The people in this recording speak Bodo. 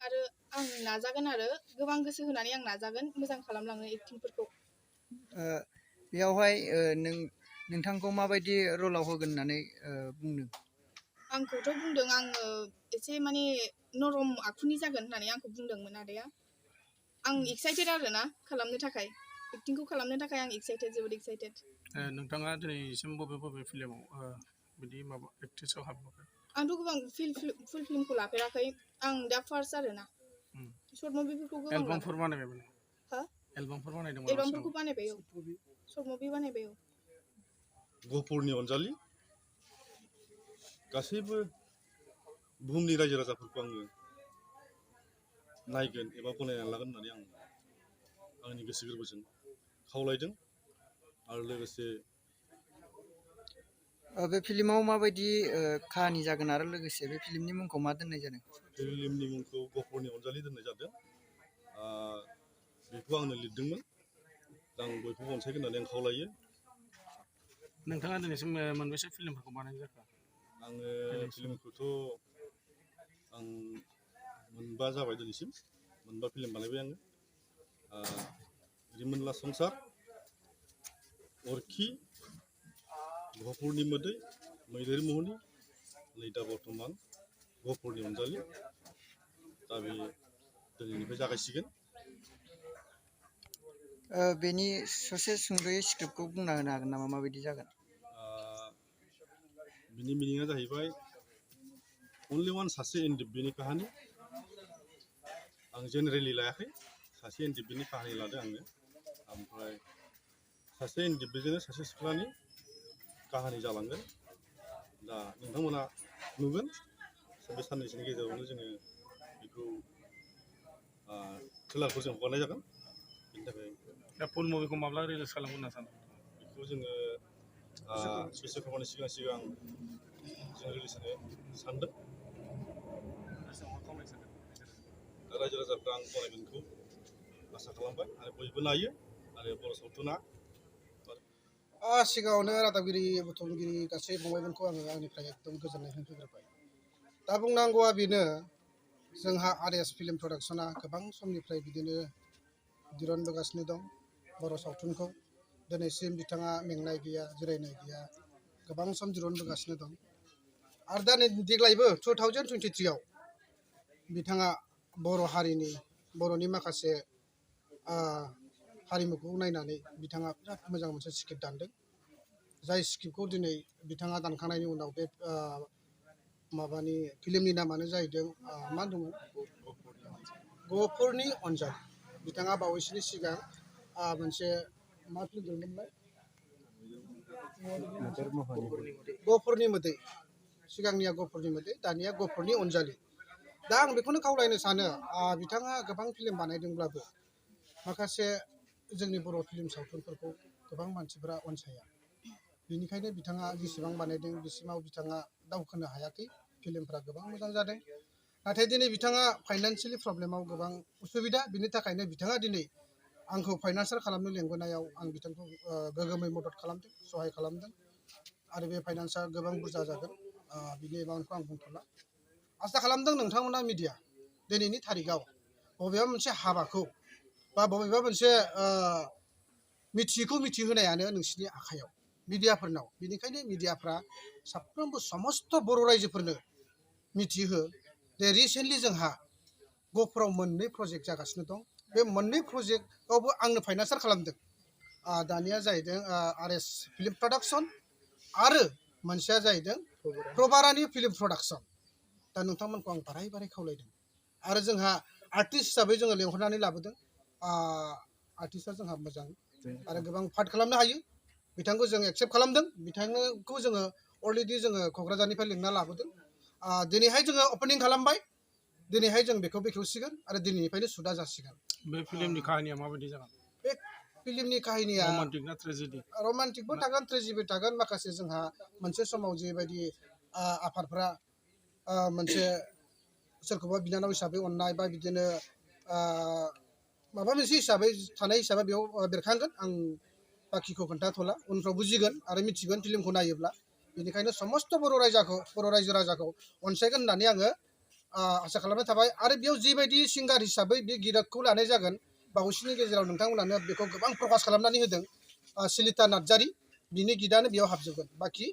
आरो आं नाजागोन आरो गोबां गोसो होनानै आं नाजागोन मोजां खालामलांनो एक्टिंफोरखौ। बेयावहाय नोंथांखौ माबायदि रलाव होगोन होननानै बुंदों? आंखौथ' बुंदों आङो एसे माने नरम आखुनि जागोन होननानै आंखौ बुंदोंमोन आदाया। आं एक्साइटेड आरो ना खालामनो थाखाय, एक्टिंखौ खालामनो थाखाय आं एक्साइटेड, जोबोद एक्साइटेड। नोंथाङा दिनैसिम बबे फिल्माव बिदि माबा एक्ट्रेसआव हाबबाय? आंथ' गोबां फुल फिल्मखौ लाफेराखै, आं दा फार्स्ट आरो ना। शर्ट मुभिफोरखौ गोबां एलबामफोर बानायबाय? हा? एलबामफोर बानायदोंमोन? एलबामफोरखौ बानायबाय, औ। शर्ट मुभि बानायबाय, औ। गहपुरनि अनजालि गासैबो बुहुमनि रायजो राजाफोरखौ आङो नायगोन एबा गनायनानै लागोन होननानै आं आंनि गोसो गोरबोजों खावलायदों। आरो लोगोसे बे फिल्माव माबायदि काहानि जागोन आरो लोगोसे बे फिल्मनि मुंखौ मा दोननाय जादों? फिल्मनि मुंखौ गहपुरनि अनजालि दोननाय जादों। बेखौ आंनो लिरदोंमोन, आं बयखौबो अनसायगोन होननानै आं खावलायो। नोंथाङा दिनैसिम मोनबेसे फिल्मफोरखौ बानायनाय जाखो? आङो फिल्मखौथ' आं मोनबा जाबाय दिनैसिम, मोनबा फिल्म बानायबाय आङो। रिमोनला संसार, अरखि, गहपुरनि मोदै, मैदेर मोहनि, नै दा बर्थमान गहपुरनि अनजालि। दा बे दिनैनिफ्राय जागायसिगोन। बेनि ससे सुंद'यै स्क्रिप्टखौ बुंना होनो हागोन नामा, माबायदि जागोन? बिनि मिनिङा जाहैबाय अनलि वान, सासे एनडिएफबिनि काहानि। आं जेनेरेलि लायाखै, सासे एनडिएफबिनि काहानि लादों आङो। ओमफ्राय सासे एनडिएफबिजोंनो सासे सिख्लानि काहानि जालांगोन। दा नोंथांमोना नुगोन, बे साननैसोनि गेजेरावनो जोङो बेखौ ट्रेलारखौ जों हगारनाय जागोन। बेनि थाखाय दा फुल मुभिखौ माब्ला रिलिज खालामगोन होनना सानो? बेखौ जोङो बिश्वकर्मानि सिगां जों रिलिज होनो सानदों। दा रायजो राजाफ्रा आं गनायगोनखौ आसा खालामबाय आरो बयबो नायो। आरो बर' सावथुना सिगाङावनो रादाबगिरि बुथुमगिरि गासै फंबायमोनखौ आङो आंनिफ्राय एकदम गोजोननाय होग्रोबाय। दा बुंनांगौआ बेनो, जोंहा आरएस फिल्म प्रडाक्सना गोबां समनिफ्राय बिदिनो दिरुनबोगासिनो दं बर' सावथुनखौ। दिनैसिम बिथाङा मेंनाय गैया, जिरायनाय गैया, गोबां सम दिरुनबोगासिनो दं। आरो दा नै देग्लायबो 2023आव बिथाङा बर' हारिनि, बर'नि माखासे हारिमुखौ नायनानै बिथाङा बिराद मोजां मोनसे स्क्रिप्ट दानदों। जाय स्क्रिप्टखौ दिनै बिथाङा दानखांनायनि उनाव बे माबानि फिल्मनि नामानो जाहैदों मा दंमोन, गहपुरनि अनजालि। बिथाङा बावैसोनि सिगां मोनसे मा फिल्म दंमोनलाय, गहपुरनि मोदै। सिगांनिया गहपुरनि मोदै, दानिया गहपुरनि अनजालि। दा आं बेखौनो खावलायनो सानो, बिथाङा गोबां फिल्म बानायदोंब्लाबो माखासे जोंनि बर' फिल्म सावथुनफोरखौ गोबां मानसिफोरा अनसाया। बेनिखायनो बिथाङा जेसेबां बानायदों बेसिमाव बिथाङा दावखोनो हायाखै। फिल्मफ्रा गोबां मोजां जादों, नाथाय दिनै बिथाङा फाइनान्सियेलि प्रब्लेमाव गोबां उसुबिदा। बिनि थाखायनो बिथाङा दिनै आंखौ फाइनान्सियेल खालामनो लेंबोनायाव आं बिथांखौ गोगोमै मदद खालामदों, सहाय खालामदों। आरो बे फाइनान्सआ गोबां बुरजा जागोन, बिनि एमाउन्टखौ आं बुंथ'ला। आसा खालामदों नोंथांमोना मिडिया दिनैनि थारिखआव बबेबा मोनसे हाबाखौ बा बबेबा मोनसे मिथियैखौ मिथिहोनायानो नोंसिनि आखायाव, मिडियाफोरनाव। बेनिखायनो मिडियाफ्रा साफ्रोमबो समस्त बर' रायजोफोरनो मिथिहो जे रिसेन्टलि जोंहा गहपुराव मोननै प्रजेक्ट जागासिनो दं। बे मोननै प्रजेक्टआवबो आंनो फाइनान्सियेल खालामदों। दानिया जाहैदों आरएस फिल्म प्रडाक्सन आरो मोनसेया जाहैदों प्रभारानि फिल्म प्रडाक्सन। दा नोंथांमोनखौ आं बाराय बाराय खावलायदों। आरो जोंहा आर्टिस्ट हिसाबै जोङो लेंहरनानै लाबोदों। आर्टिस्टआ जोंहा मोजां आरो गोबां पार्ट खालामनो हायो। बिथांखौ जों एक्सेप्ट खालामदों। बिथांखौ जोङो अलरेडि जोङो क'क्राझारनिफ्राय लिंना लाबोदों। दिनैहाय जोङो अपेनिं खालामबाय। दिनैहाय जों बेखौ बेखेवसिगोन आरो दिनैनिफ्रायनो सुदा जासिगोन। बे फिल्मनि काहानिया माबायदि जागोन? बे फिल्मनि काहिनिया रमान्टिक ना ट्रेजेडि? रमान्टिकबो थागोन, ट्रेजेडिबो थागोन। माखासे जोंहा मोनसे समाव जेबायदि आफादफ्रा मोनसे सोरखौबा बिनानाव हिसाबै अननाय बा बिदिनो माबा मोनसे हिसाबै थानाय हिसाबै बेयाव बेरखांगोन। आं बाखिखौ खोन्थाथ'ला, उनफ्राव बुजिगोन आरो मिथिगोन फिल्मखौ नायोब्ला। बेनिखायनो समस्त बर' रायजो राजाखौ अनसायगोन होननानै आङो आसा खालामनाय थाबाय आरो बेयाव जिबायदि सिंगार हिसाबै बे गितखौ लानाय जागोन बावैसोनि गेजेराव नोंथांमोनानो बेखौ गोबां प्रकास खालामनानै होदों सिलिता नार्जारी बिनि गितआनो बेयाव हाबजोबगोन बाखि